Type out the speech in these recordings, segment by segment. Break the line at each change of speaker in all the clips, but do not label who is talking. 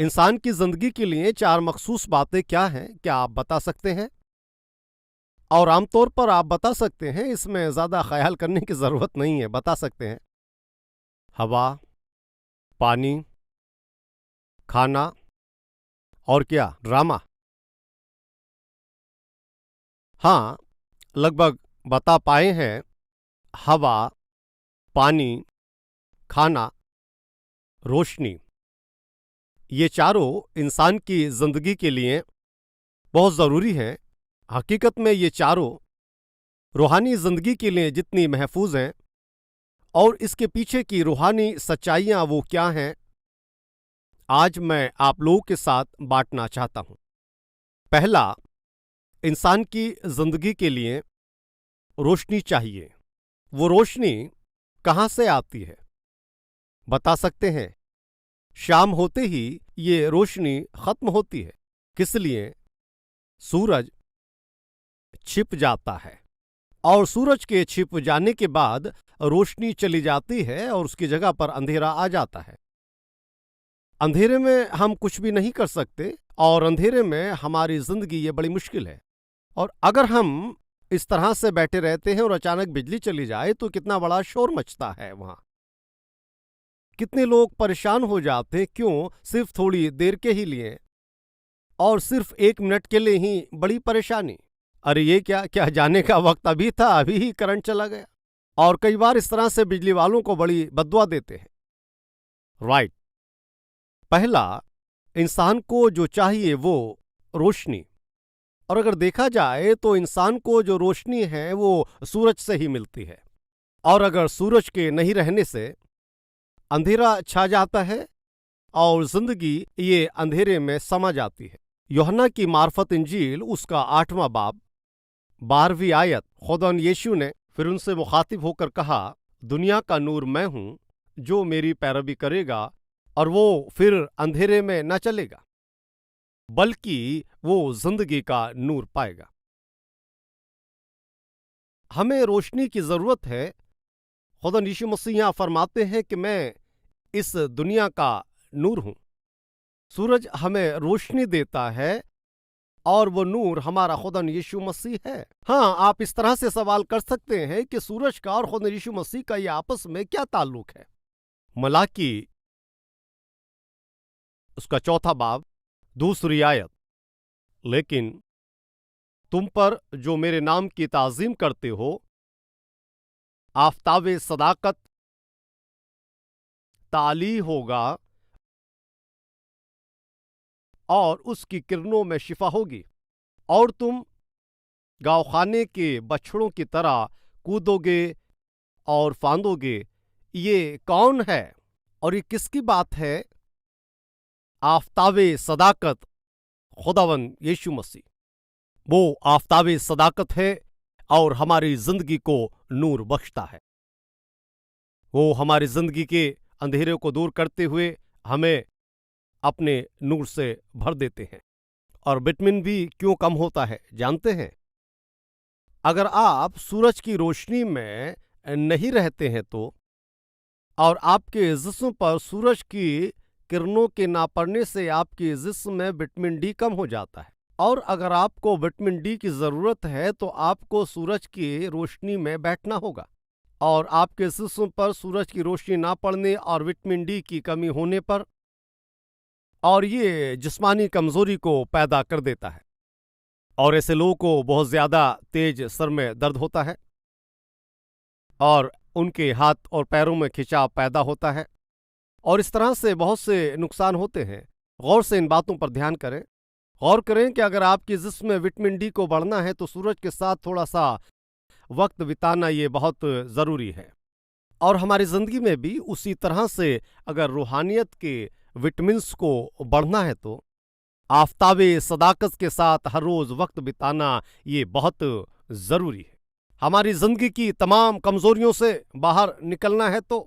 انسان کی زندگی کے لیے 4 مخصوص باتیں کیا ہیں؟ کیا آپ بتا سکتے ہیں؟ اور عام طور پر آپ بتا سکتے ہیں، اس میں زیادہ خیال کرنے کی ضرورت نہیں ہے، بتا سکتے ہیں۔ ہوا، پانی، کھانا اور کیا؟ ڈرامہ۔ ہاں، لگ بھگ بتا پائے ہیں۔ ہوا، پانی، کھانا، روشنی، یہ چاروں انسان کی زندگی کے لیے بہت ضروری ہیں۔ حقیقت میں یہ چاروں روحانی زندگی کے لیے جتنی محفوظ ہیں، اور اس کے پیچھے کی روحانی سچائیاں وہ کیا ہیں، آج میں آپ لوگوں کے ساتھ بانٹنا چاہتا ہوں۔ پہلا، انسان کی زندگی کے لیے روشنی چاہیے۔ وہ روشنی کہاں سے آتی ہے؟ بتا سکتے ہیں؟ شام ہوتے ہی یہ روشنی ختم ہوتی ہے۔ کس لیے؟ سورج چھپ جاتا ہے، اور سورج کے چھپ جانے کے بعد روشنی چلی جاتی ہے اور اس کی جگہ پر اندھیرا آ جاتا ہے۔ اندھیرے میں ہم کچھ بھی نہیں کر سکتے، اور اندھیرے میں ہماری زندگی یہ بڑی مشکل ہے۔ اور اگر ہم اس طرح سے بیٹھے رہتے ہیں اور اچانک بجلی چلی جائے تو کتنا بڑا شور مچتا ہے وہاں۔ کتنے لوگ پریشان ہو جاتے، کیوں؟ صرف تھوڑی دیر کے ہی لیے، اور صرف 1 منٹ کے لیے ہی بڑی پریشانی۔ ارے یہ کیا جانے کا وقت ابھی تھا، ابھی ہی کرنٹ چلا گیا۔ اور کئی بار اس طرح سے بجلی والوں کو بڑی بددعا دیتے ہیں۔ رائٹ۔ پہلا، انسان کو جو چاہیے وہ روشنی۔ اور اگر دیکھا جائے تو انسان کو جو روشنی ہے وہ سورج سے ہی ملتی ہے، اور اگر سورج کے نہیں رہنے سے اندھیرا چھا جاتا ہے اور زندگی یہ اندھیرے میں سما جاتی ہے۔ یوحنا کی معرفت انجیل اس کا 8واں باب 12ویں آیت، خداوند یشوع نے پھر ان سے مخاطب ہو کر کہا، دنیا کا نور میں ہوں، جو میری پیروی کرے گا اور وہ پھر اندھیرے میں نہ چلے گا بلکہ وہ زندگی کا نور پائے گا۔ ہمیں روشنی کی ضرورت ہے۔ خداوند یشوع مسیح یہاں فرماتے ہیں کہ میں اس دنیا کا نور ہوں۔ سورج ہمیں روشنی دیتا ہے، اور وہ نور ہمارا خداوند یشوع مسیح ہے۔ ہاں، آپ اس طرح سے سوال کر سکتے ہیں کہ سورج کا اور خداوند یشوع مسیح کا یہ آپس میں کیا تعلق ہے؟ ملاکی اس کا 4واں باب 2 آیت، لیکن تم پر جو میرے نام کی تعظیم کرتے ہو، آفتاب صداقت طالی ہوگا اور اس کی کرنوں میں شفا ہوگی، اور تم گاؤخانے کے بچھڑوں کی طرح کودو گے اور فاندو گے۔ یہ کون ہے اور یہ کس کی بات ہے؟ آفتاب صداقت خداوند یشوع مسیح۔ وہ آفتاب صداقت ہے اور ہماری زندگی کو نور بخشتا ہے۔ وہ ہماری زندگی کے اندھیرے کو دور کرتے ہوئے ہمیں اپنے نور سے بھر دیتے ہیں۔ اور وٹامن بھی کیوں کم ہوتا ہے جانتے ہیں؟ اگر آپ سورج کی روشنی میں نہیں رہتے ہیں تو، اور آپ کے جسم پر سورج کی کرنوں کے نہ پڑنے سے آپ کے جسم میں وٹامن ڈی کم ہو جاتا ہے۔ اور اگر آپ کو وٹامن ڈی کی ضرورت ہے تو آپ کو سورج کی روشنی میں بیٹھنا ہوگا، اور آپ کے جسم پر سورج کی روشنی نہ پڑنے اور وٹامن ڈی کی کمی ہونے پر، اور یہ جسمانی کمزوری کو پیدا کر دیتا ہے، اور ایسے لوگوں کو بہت زیادہ تیز سر میں درد ہوتا ہے، اور ان کے ہاتھ اور پیروں میں کھچاو پیدا ہوتا ہے، اور اس طرح سے بہت سے نقصان ہوتے ہیں۔ غور سے ان باتوں پر دھیان کریں۔ غور کریں کہ اگر آپ کے جسم میں وٹامن ڈی کو بڑھنا ہے تو سورج کے ساتھ تھوڑا سا وقت بتانا یہ بہت ضروری ہے۔ اور ہماری زندگی میں بھی اسی طرح سے اگر روحانیت کے وٹامنس کو بڑھنا ہے تو آفتاب صداقت کے ساتھ ہر روز وقت بتانا یہ بہت ضروری ہے۔ ہماری زندگی کی تمام کمزوریوں سے باہر نکلنا ہے تو،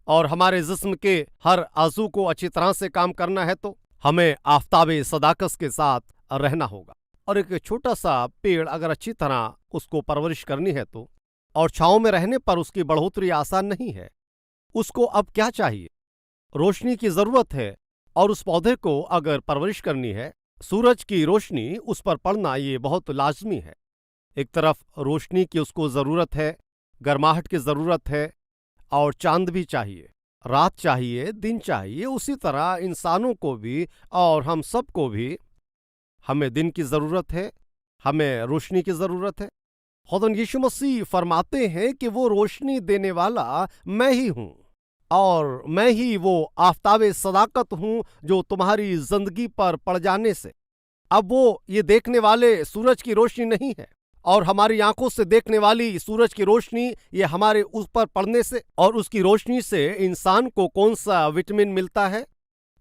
اور ہمارے جسم کے ہر عضو کو اچھی طرح سے کام کرنا ہے تو ہمیں آفتاب صداقت کے ساتھ رہنا ہوگا۔ اور ایک چھوٹا سا پیڑ اگر اچھی طرح اس کو پرورش کرنی ہے تو، اور چھاؤں میں رہنے پر اس کی بڑھوتری آسان نہیں ہے، اس کو اب کیا چاہیے؟ روشنی کی ضرورت ہے، اور اس پودے کو اگر پرورش کرنی ہے، سورج کی روشنی اس پر پڑنا یہ بہت لازمی ہے۔ ایک طرف روشنی کی اس کو ضرورت ہے، گرماہٹ کی ضرورت ہے، اور چاند بھی چاہیے، رات چاہیے، دن چاہیے۔ اسی طرح انسانوں کو بھی اور ہم سب کو بھی ہمیں دن کی ضرورت ہے، ہمیں روشنی کی ضرورت ہے۔ خدا یسوع مسیح فرماتے ہیں کہ وہ روشنی دینے والا میں ہی ہوں، اور میں ہی وہ آفتاب صداقت ہوں جو تمہاری زندگی پر پڑ جانے سے اب وہ یہ دیکھنے والے سورج کی روشنی نہیں ہے، اور ہماری آنکھوں سے دیکھنے والی سورج کی روشنی یہ ہمارے اوپر پڑنے سے، اور اس کی روشنی سے انسان کو کون سا وٹامن ملتا ہے؟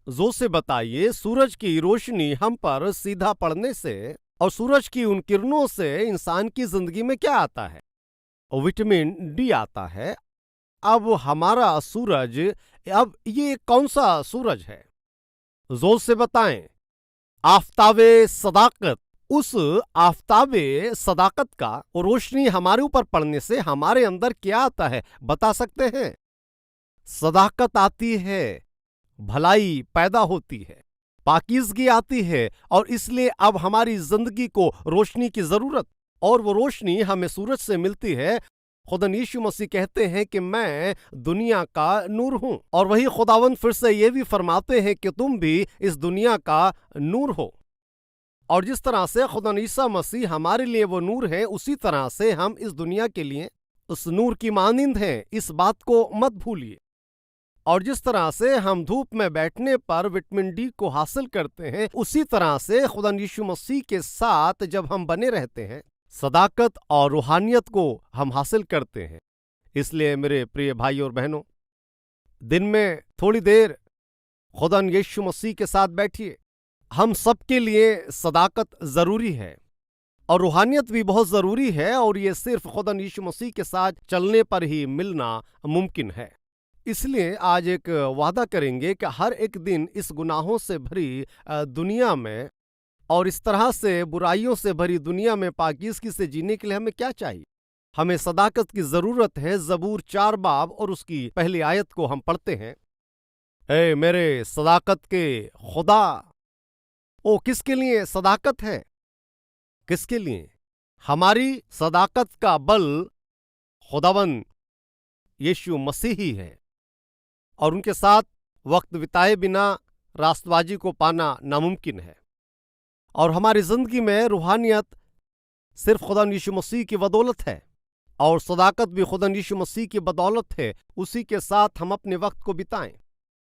زور سے بتائیے، سورج کی روشنی ہم پر سیدھا پڑنے سے اور سورج کی ان کرنوں سے انسان کی زندگی میں کیا آتا ہے؟ وٹامن ڈی آتا ہے۔ اب ہمارا سورج، اب یہ کون سا سورج ہے؟ زور سے بتائیں، آفتاب صداقت۔ اس آفتاب صداقت کا روشنی ہمارے اوپر پڑنے سے ہمارے اندر کیا آتا ہے بتا سکتے ہیں؟ صداقت آتی ہے، بھلائی پیدا ہوتی ہے، پاکیزگی آتی ہے، اور اس لیے اب ہماری زندگی کو روشنی کی ضرورت، اور وہ روشنی ہمیں سورج سے ملتی ہے۔ خدا یسوع مسیح کہتے ہیں کہ میں دنیا کا نور ہوں، اور وہی خداوند پھر سے یہ بھی فرماتے ہیں کہ تم بھی اس دنیا کا نور ہو۔ اور جس طرح سے خدا عیسیٰ مسیح ہمارے لیے وہ نور ہے، اسی طرح سے ہم اس دنیا کے لیے اس نور کی مانند ہیں، اس بات کو مت بھولیے۔ اور جس طرح سے ہم دھوپ میں بیٹھنے پر وٹامن ڈی کو حاصل کرتے ہیں، اسی طرح سے خدا یسوع مسیح کے ساتھ جب ہم بنے رہتے ہیں، صداقت اور روحانیت کو ہم حاصل کرتے ہیں۔ اس لیے میرے پریے بھائی اور بہنوں، دن میں تھوڑی دیر خدا یسوع مسیح کے ساتھ بیٹھیے۔ ہم سب کے لیے صداقت ضروری ہے، اور روحانیت بھی بہت ضروری ہے، اور یہ صرف خدا یسوع مسیح کے ساتھ چلنے پر ہی ملنا ممکن ہے۔ اس لیے آج ایک وعدہ کریں گے کہ ہر ایک دن اس گناہوں سے بھری دنیا میں اور اس طرح سے برائیوں سے بھری دنیا میں پاکیزگی سے جینے کے لیے ہمیں کیا چاہیے؟ ہمیں صداقت کی ضرورت ہے۔ زبور 4 باب اور اس کی پہلی آیت کو ہم پڑھتے ہیں۔ اے میرے صداقت کے خدا، کس کے لیے صداقت ہے؟ کس کے لیے؟ ہماری صداقت کا بل خداوند یسوع مسیح ہی ہے، اور ان کے ساتھ وقت بتائے بنا راست بازی کو پانا ناممکن ہے۔ اور ہماری زندگی میں روحانیت صرف خدا یسوع مسیح کی بدولت ہے، اور صداقت بھی خدا یسوع مسیح کی بدولت ہے۔ اسی کے ساتھ ہم اپنے وقت کو بتائیں۔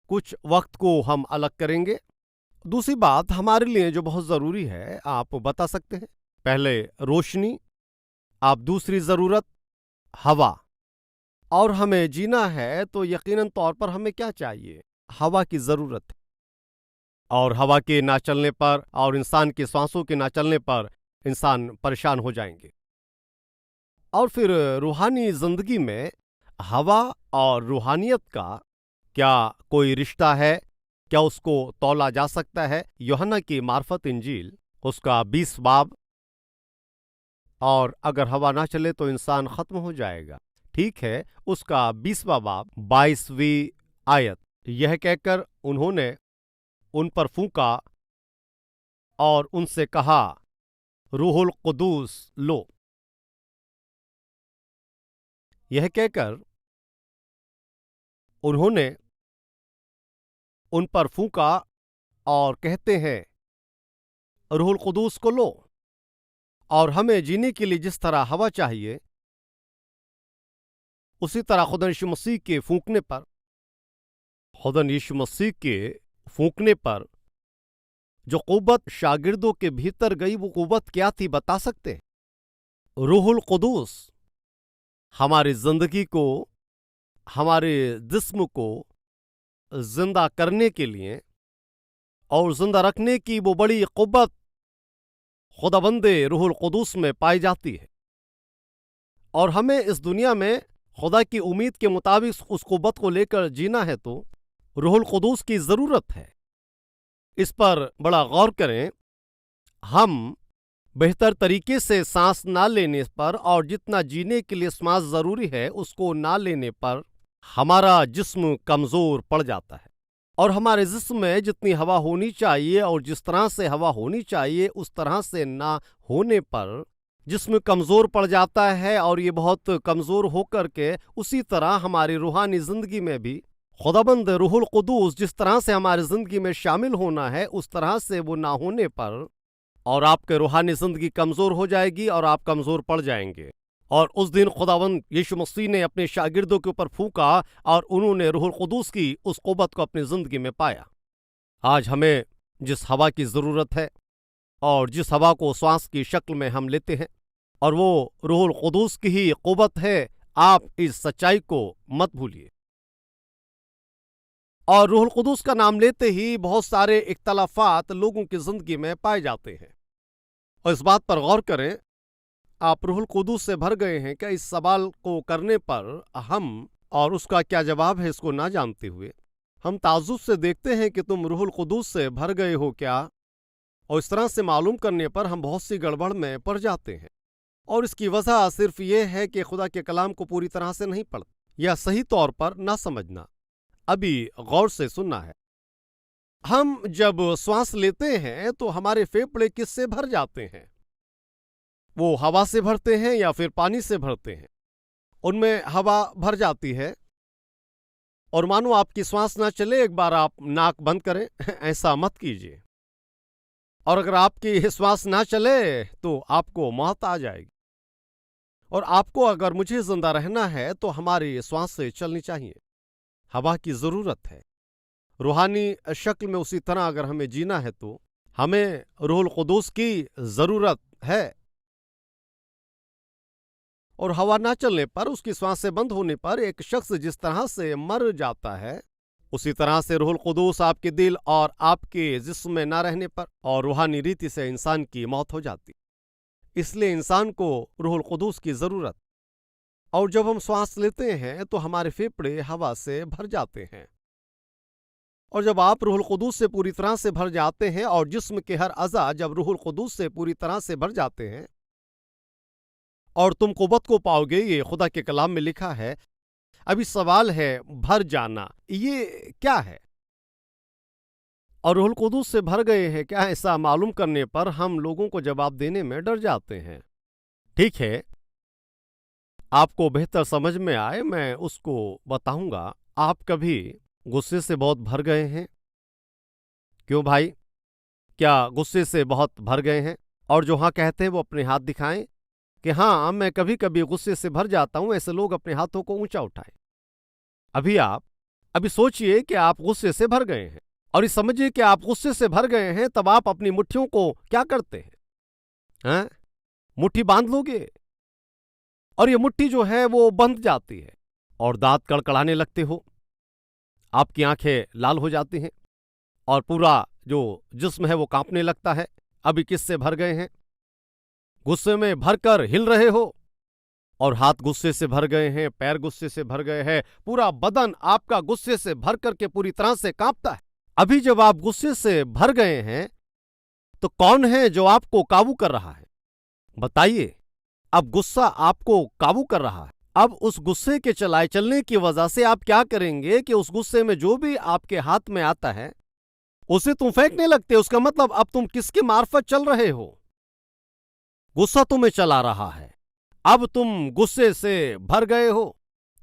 کچھ وقت کو ہم الگ کریں گے۔ دوسری بات ہمارے لیے جو بہت ضروری ہے، آپ بتا سکتے ہیں؟ پہلے روشنی، آپ دوسری ضرورت ہوا، اور ہمیں جینا ہے تو یقیناً طور پر ہمیں کیا چاہیے؟ ہوا کی ضرورت ہے، اور ہوا کے نہ چلنے پر اور انسان کی سانسوں کے نہ چلنے پر انسان پریشان ہو جائیں گے۔ اور پھر روحانی زندگی میں ہوا اور روحانیت کا کیا کوئی رشتہ ہے؟ کیا اس کو تولا جا سکتا ہے؟ یوحنا کی معرفت انجیل اس کا 20 باب، اور اگر ہوا نہ چلے تو انسان ختم ہو جائے گا، ٹھیک ہے، اس کا 20واں باب 22ویں آیت، یہ کہہ کر انہوں نے ان پر پھونکا اور ان سے کہا، روح القدس لو۔ یہ کہہ کر انہوں نے ان پر پھونکا اور کہتے ہیں، روح القدس کو لو۔ اور ہمیں جینے کے لیے جس طرح ہوا چاہیے، اسی طرح خدا یسوع مسیح کے پھونکنے پر، خدا یسوع مسیح کے پھونکنے پر جو قوت شاگردوں کے بھیتر گئی، وہ قوت کیا تھی بتا سکتے؟ روح القدس ہماری زندگی کو، ہمارے جسم کو زندہ کرنے کے لیے اور زندہ رکھنے کی وہ بڑی قوت خداوند روح القدس میں پائی جاتی ہے، اور ہمیں اس دنیا میں خدا کی امید کے مطابق اس قوت کو لے کر جینا ہے تو روح القدس کی ضرورت ہے۔ اس پر بڑا غور کریں۔ ہم بہتر طریقے سے سانس نہ لینے پر اور جتنا جینے کے لیے سانس ضروری ہے اس کو نہ لینے پر ہمارا جسم کمزور پڑ جاتا ہے۔ اور ہمارے جسم میں جتنی ہوا ہونی چاہیے اور جس طرح سے ہوا ہونی چاہیے اس طرح سے نہ ہونے پر جسم کمزور پڑ جاتا ہے، اور یہ بہت کمزور ہو کر کے اسی طرح ہماری روحانی زندگی میں بھی خداوند روح القدوس جس طرح سے ہماری زندگی میں شامل ہونا ہے اس طرح سے وہ نہ ہونے پر اور آپ کے روحانی زندگی کمزور ہو جائے گی اور آپ کمزور پڑ جائیں گے۔ اور اس دن خداوند ییشو مسیح نے اپنے شاگردوں کے اوپر پھونکا اور انہوں نے روح القدس کی اس قوت کو اپنی زندگی میں پایا۔ آج ہمیں جس ہوا کی ضرورت ہے اور جس ہوا کو سانس کی شکل میں ہم لیتے ہیں اور وہ روح القدس کی ہی قوت ہے، آپ اس سچائی کو مت بھولیے۔ اور روح القدس کا نام لیتے ہی بہت سارے اختلافات لوگوں کی زندگی میں پائے جاتے ہیں، اور اس بات پر غور کریں، آپ روح القدس سے بھر گئے ہیں کیا؟ اس سوال کو کرنے پر ہم اور اس کا کیا جواب ہے اس کو نہ جانتے ہوئے ہم تعجب سے دیکھتے ہیں کہ تم روح القدس سے بھر گئے ہو کیا؟ اور اس طرح سے معلوم کرنے پر ہم بہت سی گڑبڑ میں پڑ جاتے ہیں، اور اس کی وجہ صرف یہ ہے کہ خدا کے کلام کو پوری طرح سے نہیں پڑھتے یا صحیح طور پر نہ سمجھنا۔ ابھی غور سے سننا ہے۔ ہم جب سانس لیتے ہیں تو ہمارے پھیپھڑے کس سے بھر جاتے ہیں؟ وہ ہوا سے بھرتے ہیں یا پھر پانی سے بھرتے ہیں؟ ان میں ہوا بھر جاتی ہے، اور مانو آپ کی سانس نہ چلے، ایک بار آپ ناک بند کریں، ایسا مت کیجیے، اور اگر آپ کی سانس نہ چلے تو آپ کو موت آ جائے گی، اور آپ کو اگر مجھے زندہ رہنا ہے تو ہماری سانس سے چلنی چاہیے۔ ہوا کی ضرورت ہے روحانی شکل میں، اسی طرح اگر ہمیں جینا ہے تو ہمیں روح القدس کی ضرورت ہے، اور ہوا نہ چلنے پر، اس کی سانسیں بند ہونے پر ایک شخص جس طرح سے مر جاتا ہے، اسی طرح سے روح القدس آپ کے دل اور آپ کے جسم میں نہ رہنے پر اور روحانی ریتی سے انسان کی موت ہو جاتی۔ اس لیے انسان کو روح القدس کی ضرورت، اور جب ہم سانس لیتے ہیں تو ہمارے پھیپھڑے ہوا سے بھر جاتے ہیں، اور جب آپ روح القدس سے پوری طرح سے بھر جاتے ہیں اور جسم کے ہر اعضاء جب روح القدس سے پوری طرح سے بھر جاتے ہیں اور تم قوت کو پاؤ گے، یہ خدا کے کلام میں لکھا ہے۔ ابھی سوال ہے بھر جانا یہ کیا ہے؟ اور روح القدس سے بھر گئے ہیں کیا؟ ایسا معلوم کرنے پر ہم لوگوں کو جواب دینے میں ڈر جاتے ہیں۔ ٹھیک ہے، آپ کو بہتر سمجھ میں آئے میں اس کو بتاؤں گا۔ آپ کبھی غصے سے بہت بھر گئے ہیں؟ کیوں بھائی، کیا غصے سے بہت بھر گئے ہیں؟ اور جو ہاں کہتے ہیں وہ اپنے ہاتھ دکھائیں کہ ہاں میں کبھی کبھی غصے سے بھر جاتا ہوں۔ ایسے لوگ اپنے ہاتھوں کو اونچا اٹھائیں۔ ابھی سوچئے کہ آپ غصے سے بھر گئے ہیں، اور یہ سمجھئے کہ آپ غصے سے بھر گئے ہیں، تب آپ اپنی مٹھیوں کو کیا کرتے ہیں؟ مٹھی باندھ لو گے، اور یہ مٹھی جو ہے وہ بندھ جاتی ہے، اور دانت کڑکڑانے لگتے ہو، آپ کی آنکھیں لال ہو جاتی ہیں، اور پورا جو جسم ہے وہ کانپنے لگتا ہے۔ ابھی کس سے بھر گئے ہیں؟ غصے میں بھر کر ہل رہے ہو، اور ہاتھ غصے سے بھر گئے ہیں، پیر غصے سے بھر گئے ہیں، پورا بدن آپ کا غصے سے بھر کر کے پوری طرح سے کانپتا ہے۔ ابھی جب آپ غصے سے بھر گئے ہیں تو کون ہے جو آپ کو قابو کر رہا ہے؟ بتائیے۔ اب غصہ آپ کو قابو کر رہا ہے۔ اب اس غصے کے چلنے کی وجہ سے آپ کیا کریں گے کہ اس غصے میں جو بھی آپ کے ہاتھ میں آتا ہے اسے تم پھینکنے لگتے۔ اس کا مطلب اب تم کس کے معرفت چل رہے ہو؟ غصہ تمہیں چلا رہا ہے۔ اب تم غصے سے بھر گئے ہو۔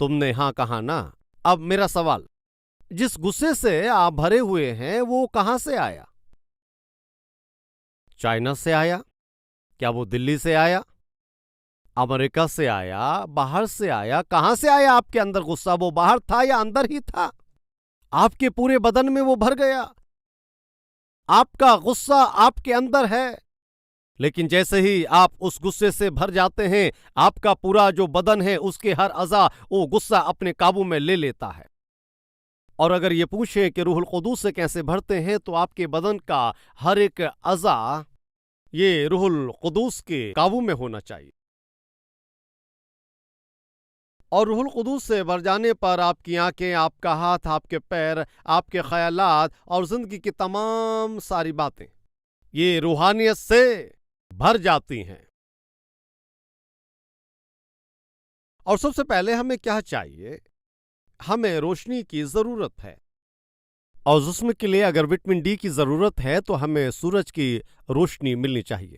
تم نے ہاں کہا نا۔ اب میرا سوال، جس غصے سے آپ بھرے ہوئے ہیں وہ کہاں سے آیا؟ چائنا سے آیا؟ کیا وہ دلی سے آیا؟ امریکہ سے آیا؟ باہر سے آیا؟ کہاں سے آیا آپ کے اندر غصہ؟ وہ باہر تھا یا اندر ہی تھا؟ آپ کے پورے بدن میں وہ بھر گیا۔ آپ کا غصہ آپ کے اندر ہے، لیکن جیسے ہی آپ اس غصے سے بھر جاتے ہیں، آپ کا پورا جو بدن ہے اس کے ہر اعضاء وہ غصہ اپنے قابو میں لے لیتا ہے۔ اور اگر یہ پوچھیں کہ روح القدس سے کیسے بھرتے ہیں، تو آپ کے بدن کا ہر ایک اعضاء یہ روح القدس کے قابو میں ہونا چاہیے۔ اور روح القدس سے بھر جانے پر آپ کی آنکھیں، آپ کا ہاتھ، آپ کے پیر، آپ کے خیالات اور زندگی کی تمام ساری باتیں یہ روحانیت سے بھر جاتی ہیں۔ اور سب سے پہلے ہمیں کیا چاہیے؟ ہمیں روشنی کی ضرورت ہے۔ اور جسم کے لیے اگر وٹامن ڈی کی ضرورت ہے تو ہمیں سورج کی روشنی ملنی چاہیے،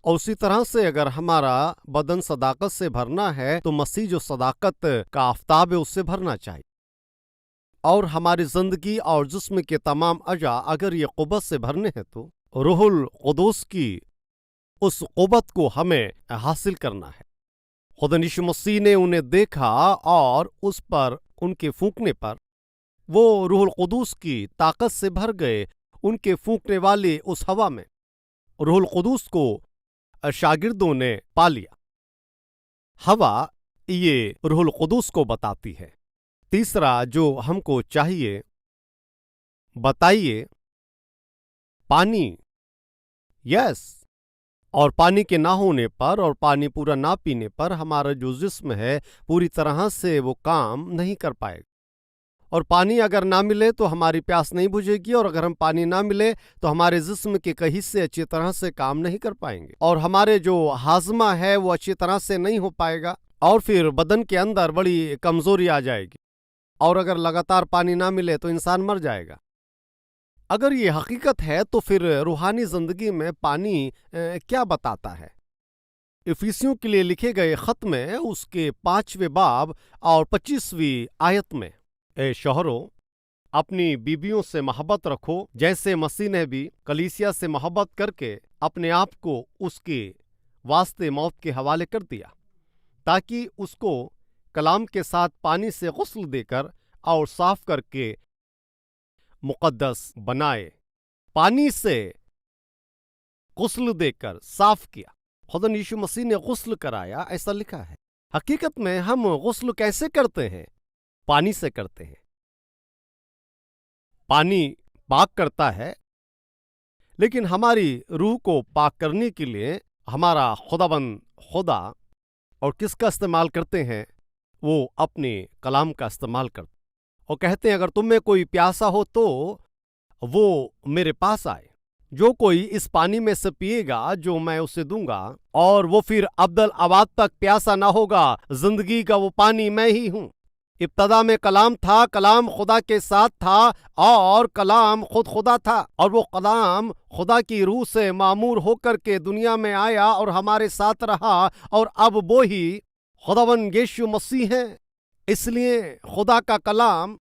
اور اسی طرح سے اگر ہمارا بدن صداقت سے بھرنا ہے تو مسیح جو صداقت کا آفتاب ہے اس سے بھرنا چاہیے، اور ہماری زندگی اور جسم کے تمام اعضاء اگر یہ قوت سے بھرنے ہیں تو روح القدس کی اس قوت کو ہمیں حاصل کرنا ہے۔ خدا یسوع مسیح نے انہیں دیکھا اور اس پر ان کے پھونکنے پر وہ روح القدس کی طاقت سے بھر گئے۔ ان کے پھونکنے والی اس ہوا میں روح القدس کو شاگردوں نے پا لیا۔ ہوا یہ روح القدس کو بتاتی ہے۔ تیسرا جو ہم کو چاہیے، بتائیے، پانی، یس، اور پانی کے نہ ہونے پر اور پانی پورا نہ پینے پر ہمارا جو جسم ہے پوری طرح سے وہ کام نہیں کر پائے گا، اور پانی اگر نہ ملے تو ہماری پیاس نہیں بجھے گی، اور اگر ہم پانی نہ ملے تو ہمارے جسم کے کئی حصے اچھی طرح سے کام نہیں کر پائیں گے، اور ہمارے جو ہاضمہ ہے وہ اچھی طرح سے نہیں ہو پائے گا، اور پھر بدن کے اندر بڑی کمزوری آ جائے گی، اور اگر لگاتار پانی نہ ملے تو انسان مر جائے گا۔ اگر یہ حقیقت ہے تو پھر روحانی زندگی میں پانی کیا بتاتا ہے؟ افیسیوں کے لیے لکھے گئے خط میں اس کے 5ویں باب اور 25ویں آیت میں، اے شوہرو، اپنی بیویوں سے محبت رکھو جیسے مسیح نے بھی کلیسیا سے محبت کر کے اپنے آپ کو اس کے واسطے موت کے حوالے کر دیا، تاکہ اس کو کلام کے ساتھ پانی سے غسل دے کر اور صاف کر کے مقدس بنائے۔ پانی سے غسل دے کر صاف کیا۔ خدا یسوع مسیح نے غسل کرایا، ایسا لکھا ہے۔ حقیقت میں ہم غسل کیسے کرتے ہیں؟ پانی سے کرتے ہیں۔ پانی پاک کرتا ہے، لیکن ہماری روح کو پاک کرنے کے لیے ہمارا خدا اور کس کا استعمال کرتے ہیں؟ وہ اپنے کلام کا استعمال کرتے ہیں، اور کہتے ہیں اگر تم میں کوئی پیاسا ہو تو وہ میرے پاس آئے، جو کوئی اس پانی میں سے پیے گا جو میں اسے دوں گا، اور وہ پھر ابدالآباد تک پیاسا نہ ہوگا۔ زندگی کا وہ پانی میں ہی ہوں۔ ابتدا میں کلام تھا، کلام خدا کے ساتھ تھا، اور کلام خود خدا تھا، اور وہ کلام خدا کی روح سے معمور ہو کر کے دنیا میں آیا اور ہمارے ساتھ رہا، اور اب وہی خداوند یسوع مسیح ہے۔ اس لیے خدا کا کلام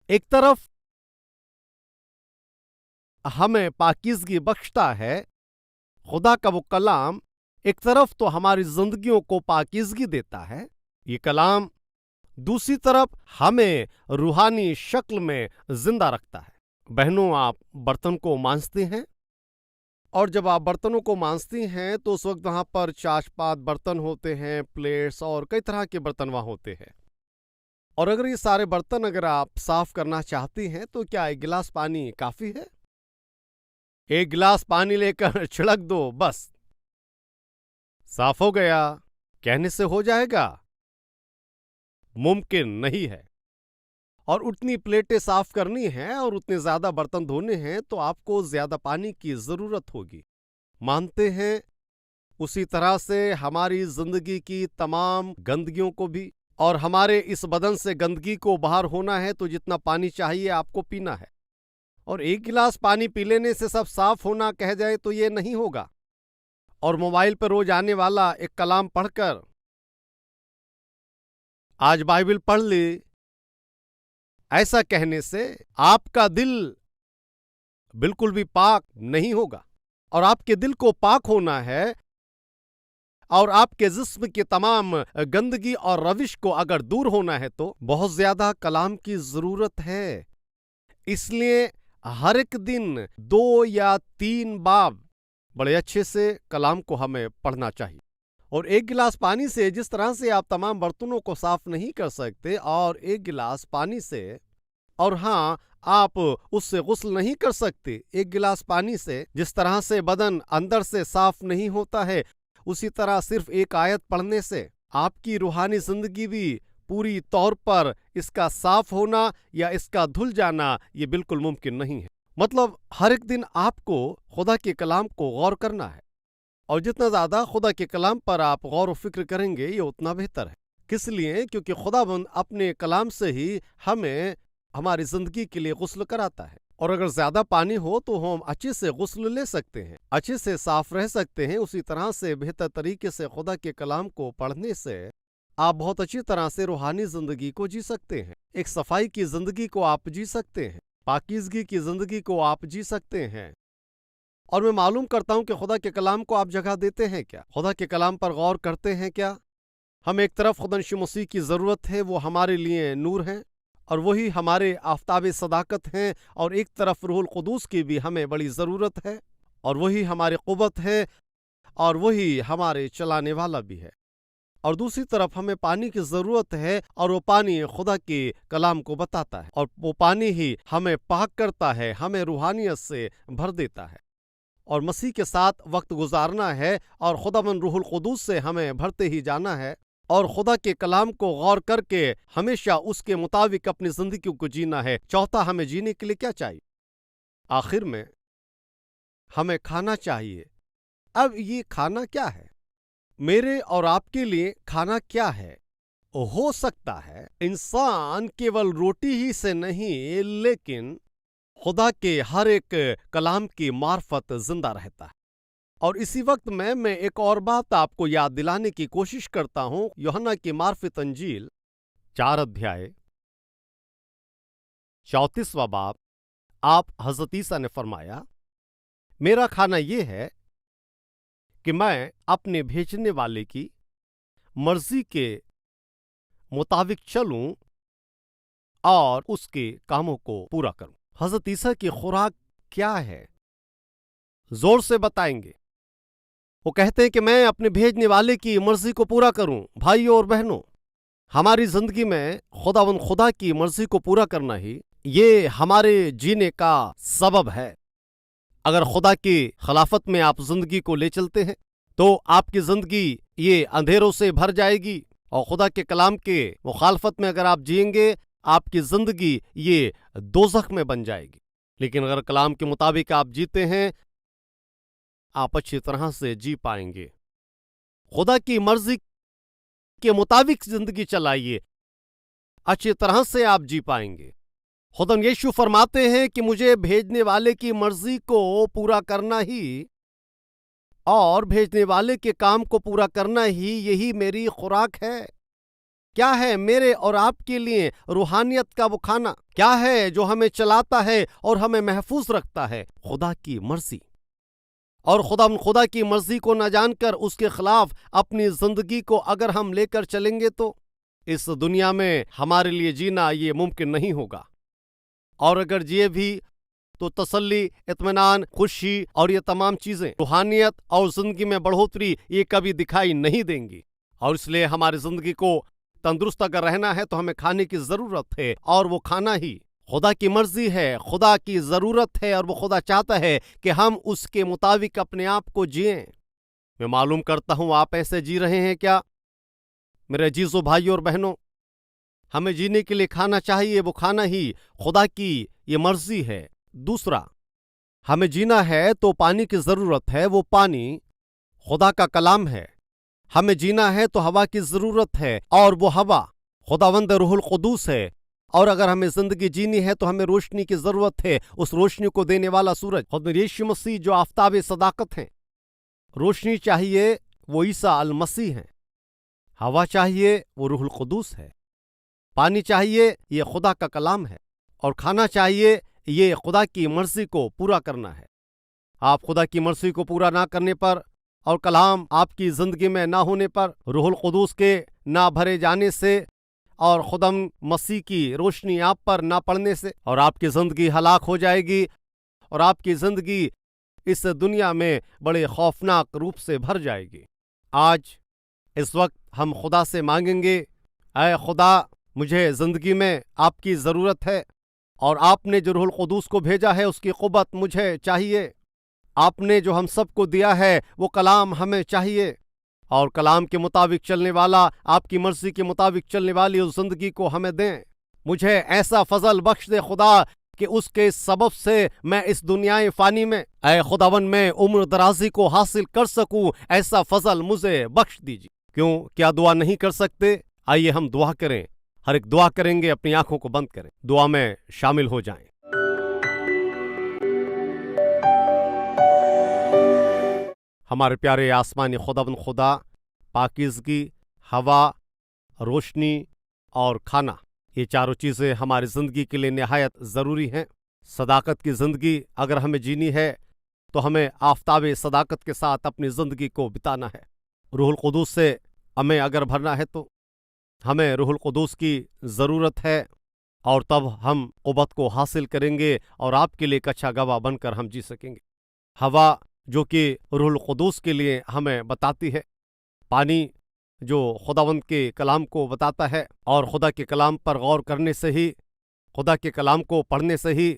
ایک طرف ہمیں پاکیزگی بخشتا ہے، خدا کا وہ کلام ایک طرف تو ہماری زندگیوں کو پاکیزگی دیتا ہے، یہ کلام دوسری طرف ہمیں روحانی شکل میں زندہ رکھتا ہے۔ بہنوں، آپ برتن کو مانجتے ہیں، اور جب آپ برتنوں کو مانجتی ہیں تو اس وقت وہاں پر چاش پات برتن ہوتے ہیں، پلیٹس اور کئی طرح کے برتن وہاں ہوتے ہیں، اور اگر یہ سارے برتن اگر آپ صاف کرنا چاہتی ہیں تو کیا ایک گلاس پانی کافی ہے؟ ایک گلاس پانی لے کر چھڑک دو، بس صاف ہو گیا کہنے سے ہو جائے گا؟ ممکن نہیں ہے۔ اور اتنی پلیٹیں صاف کرنی ہیں اور اتنے زیادہ برتن دھونے ہیں تو آپ کو زیادہ پانی کی ضرورت ہوگی۔ مانتے ہیں اسی طرح سے ہماری زندگی کی تمام گندگیوں کو بھی، اور ہمارے اس بدن سے گندگی کو باہر ہونا ہے تو جتنا پانی چاہیے آپ کو پینا ہے، اور ایک گلاس پانی پی لینے سے سب صاف ہونا کہہ جائے تو یہ نہیں ہوگا۔ اور موبائل پر روز آنے والا ایک کلام پڑھ کر آج بائبل پڑھ لی، ایسا کہنے سے آپ کا دل بالکل بھی پاک نہیں ہوگا، اور آپ کے دل کو پاک ہونا ہے، اور آپ کے جسم کی تمام گندگی اور روش کو اگر دور ہونا ہے تو بہت زیادہ کلام کی ضرورت ہے۔ اس لیے ہر ایک دن 2 یا 3 باب بڑے اچھے سے کلام کو ہمیں پڑھنا چاہیے۔ اور ایک گلاس پانی سے جس طرح سے آپ تمام برتنوں کو صاف نہیں کر سکتے، اور ایک گلاس پانی سے، اور ہاں آپ اس سے غسل نہیں کر سکتے، ایک گلاس پانی سے جس طرح سے بدن اندر سے صاف نہیں ہوتا ہے، اسی طرح صرف ایک آیت پڑھنے سے آپ کی روحانی زندگی بھی پوری طور پر اس کا صاف ہونا یا اس کا دھل جانا یہ بالکل ممکن نہیں ہے۔ مطلب ہر ایک دن آپ کو خدا کے کلام کو غور کرنا ہے، اور جتنا زیادہ خدا کے کلام پر آپ غور و فکر کریں گے یہ اتنا بہتر ہے۔ کس لیے؟ کیونکہ خداوند اپنے کلام سے ہی ہمیں ہماری زندگی کے لیے غسل کراتا ہے، اور اگر زیادہ پانی ہو تو ہم اچھے سے غسل لے سکتے ہیں، اچھے سے صاف رہ سکتے ہیں۔ اسی طرح سے بہتر طریقے سے خدا کے کلام کو پڑھنے سے آپ بہت اچھی طرح سے روحانی زندگی کو جی سکتے ہیں، ایک صفائی کی زندگی کو آپ جی سکتے ہیں، پاکیزگی کی زندگی کو آپ جی سکتے ہیں۔ اور میں معلوم کرتا ہوں کہ خدا کے کلام کو آپ جگہ دیتے ہیں کیا؟ خدا کے کلام پر غور کرتے ہیں کیا؟ ہم ایک طرف خدا یسوع مسیح کی ضرورت ہے، وہ ہمارے لیے نور ہیں اور وہی ہمارے آفتاب صداقت ہیں، اور ایک طرف روح القدس کی بھی ہمیں بڑی ضرورت ہے، اور وہی ہماری قوت ہے، اور وہی ہمارے چلانے والا بھی ہے۔ اور دوسری طرف ہمیں پانی کی ضرورت ہے، اور وہ پانی خدا کے کلام کو بتاتا ہے، اور وہ پانی ہی ہمیں پاک کرتا ہے، ہمیں روحانیت سے بھر دیتا ہے، اور مسیح کے ساتھ وقت گزارنا ہے، اور خداوند روح القدس سے ہمیں بھرتے ہی جانا ہے، اور خدا کے کلام کو غور کر کے ہمیشہ اس کے مطابق اپنی زندگی کو جینا ہے۔ چوتھا، ہمیں جینے کے لیے کیا چاہیے؟ آخر میں ہمیں کھانا چاہیے۔ اب یہ کھانا کیا ہے؟ میرے اور آپ کے لیے کھانا کیا ہے؟ ہو سکتا ہے انسان کیول روٹی ہی سے نہیں، لیکن خدا کے ہر ایک کلام کی معرفت زندہ رہتا ہے۔ اور اسی وقت میں ایک اور بات آپ کو یاد دلانے کی کوشش کرتا ہوں۔ یوحنا کی معرفت انجیل 4 ادھیائے 34واں باب، آپ حضرت عیسیٰ نے فرمایا، میرا کھانا یہ ہے کہ میں اپنے بھیجنے والے کی مرضی کے مطابق چلوں اور اس کے کاموں کو پورا کروں۔ حضرت عیسیٰ کی خوراک کیا ہے؟ زور سے بتائیں گے۔ وہ کہتے ہیں کہ میں اپنے بھیجنے والے کی مرضی کو پورا کروں۔ بھائیوں اور بہنوں، ہماری زندگی میں خدا کی مرضی کو پورا کرنا ہی یہ ہمارے جینے کا سبب ہے۔ اگر خدا کی خلافت میں آپ زندگی کو لے چلتے ہیں تو آپ کی زندگی یہ اندھیروں سے بھر جائے گی، اور خدا کے کلام کے مخالفت میں اگر آپ جئیں گے آپ کی زندگی یہ دوزخ میں بن جائے گی۔ لیکن اگر کلام کے مطابق آپ جیتے ہیں آپ اچھی طرح سے جی پائیں گے۔ خدا کی مرضی کے مطابق زندگی چلائیے، اچھی طرح سے آپ جی پائیں گے۔ خدا یسوع فرماتے ہیں کہ مجھے بھیجنے والے کی مرضی کو پورا کرنا ہی اور بھیجنے والے کے کام کو پورا کرنا ہی یہی میری خوراک ہے۔ کیا ہے میرے اور آپ کے لیے روحانیت کا وہ کھانا؟ کیا ہے جو ہمیں چلاتا ہے اور ہمیں محفوظ رکھتا ہے؟ خدا کی مرضی۔ اور خدا کی مرضی کو نہ جان کر اس کے خلاف اپنی زندگی کو اگر ہم لے کر چلیں گے تو اس دنیا میں ہمارے لیے جینا یہ ممکن نہیں ہوگا، اور اگر جیے بھی تو تسلی، اطمینان، خوشی اور یہ تمام چیزیں روحانیت اور زندگی میں بڑھوتری یہ کبھی دکھائی نہیں دیں گی۔ اور اس لیے ہماری زندگی کو تندرست اگر رہنا ہے تو ہمیں کھانے کی ضرورت ہے، اور وہ کھانا ہی خدا کی مرضی ہے، خدا کی ضرورت ہے، اور وہ خدا چاہتا ہے کہ ہم اس کے مطابق اپنے آپ کو جئیں۔ میں معلوم کرتا ہوں آپ ایسے جی رہے ہیں کیا؟ میرے عزیزو بھائیوں اور بہنوں، ہمیں جینے کے لیے کھانا چاہیے، وہ کھانا ہی خدا کی یہ مرضی ہے۔ دوسرا، ہمیں جینا ہے تو پانی کی ضرورت ہے، وہ پانی خدا کا کلام ہے۔ ہمیں جینا ہے تو ہوا کی ضرورت ہے، اور وہ ہوا خداوند روح القدس ہے۔ اور اگر ہمیں زندگی جینی ہے تو ہمیں روشنی کی ضرورت ہے، اس روشنی کو دینے والا سورج خدا یسوع مسیح جو آفتاب صداقت ہیں۔ روشنی چاہیے وہ عیسیٰ المسیح ہیں، ہوا چاہیے وہ روح القدس ہے، پانی چاہیے یہ خدا کا کلام ہے، اور کھانا چاہیے یہ خدا کی مرضی کو پورا کرنا ہے۔ آپ خدا کی مرضی کو پورا نہ کرنے پر اور کلام آپ کی زندگی میں نہ ہونے پر، روح القدس کے نہ بھرے جانے سے اور خدم مسیح کی روشنی آپ پر نہ پڑنے سے، اور آپ کی زندگی ہلاک ہو جائے گی، اور آپ کی زندگی اس دنیا میں بڑے خوفناک روپ سے بھر جائے گی۔ آج اس وقت ہم خدا سے مانگیں گے، اے خدا مجھے زندگی میں آپ کی ضرورت ہے، اور آپ نے جو روح القدس کو بھیجا ہے اس کی قوت مجھے چاہیے۔ آپ نے جو ہم سب کو دیا ہے وہ کلام ہمیں چاہیے، اور کلام کے مطابق چلنے والا، آپ کی مرضی کے مطابق چلنے والی اس زندگی کو ہمیں دیں۔ مجھے ایسا فضل بخش دے خدا کہ اس کے سبب سے میں اس دنیائے فانی میں اے خداوند میں عمر درازی کو حاصل کر سکوں، ایسا فضل مجھے بخش دیجیے۔ کیا دعا نہیں کر سکتے؟ آئیے ہم دعا کریں۔ ہر ایک دعا کریں گے، اپنی آنکھوں کو بند کریں، دعا میں شامل ہو جائیں۔ ہمارے پیارے آسمانی خداوند خدا، پاکیزگی، ہوا، روشنی اور کھانا، یہ چاروں چیزیں ہماری زندگی کے لیے نہایت ضروری ہیں۔ صداقت کی زندگی اگر ہمیں جینی ہے تو ہمیں آفتاب صداقت کے ساتھ اپنی زندگی کو بتانا ہے۔ روح القدس سے ہمیں اگر بھرنا ہے تو ہمیں روح القدس کی ضرورت ہے، اور تب ہم قوت کو حاصل کریں گے اور آپ کے لیے ایک اچھا گواہ بن کر ہم جی سکیں گے۔ ہوا جو کہ روح القدس کے لیے ہمیں بتاتی ہے، پانی جو خداوند کے کلام کو بتاتا ہے، اور خدا کے کلام پر غور کرنے سے ہی، خدا کے کلام کو پڑھنے سے ہی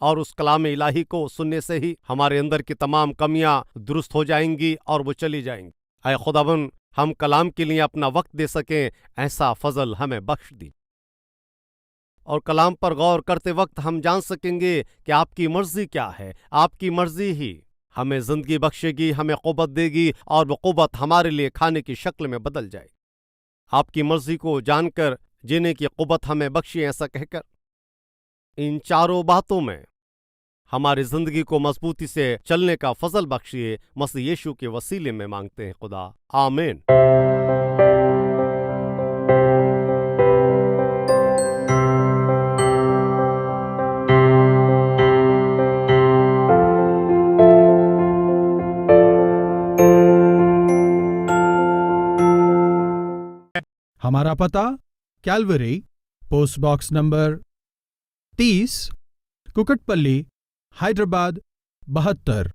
اور اس کلام الہی کو سننے سے ہی ہمارے اندر کی تمام کمیاں درست ہو جائیں گی اور وہ چلی جائیں گی۔ اے خداوند، ہم کلام کے لیے اپنا وقت دے سکیں، ایسا فضل ہمیں بخش دی، اور کلام پر غور کرتے وقت ہم جان سکیں گے کہ آپ کی مرضی کیا ہے۔ آپ کی مرضی ہی ہمیں زندگی بخشے گی، ہمیں قوت دے گی، اور وہ قوت ہمارے لیے کھانے کی شکل میں بدل جائے۔ آپ کی مرضی کو جان کر جینے کی قوت ہمیں بخشی، ایسا کہہ کر ان چاروں باتوں میں ہماری زندگی کو مضبوطی سے چلنے کا فضل بخشیے، مسیح یشو کے وسیلے میں مانگتے ہیں خدا، آمین۔
ہمارا پتہ: کیلوری، پوسٹ باکس نمبر 30، کوکٹ پلی، حیدرآباد 72۔